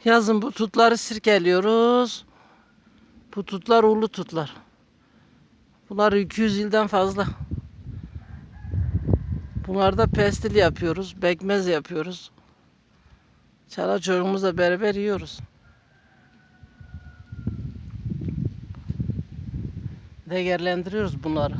Yazın bu tutları sirkeliyoruz. Bu tutlar ulu tutlar. Bunlar 200 yıldan fazla. Bunlarda pestil yapıyoruz, pekmez yapıyoruz. Çala çocuğumuzla beraber yiyoruz. Değerlendiriyoruz bunları.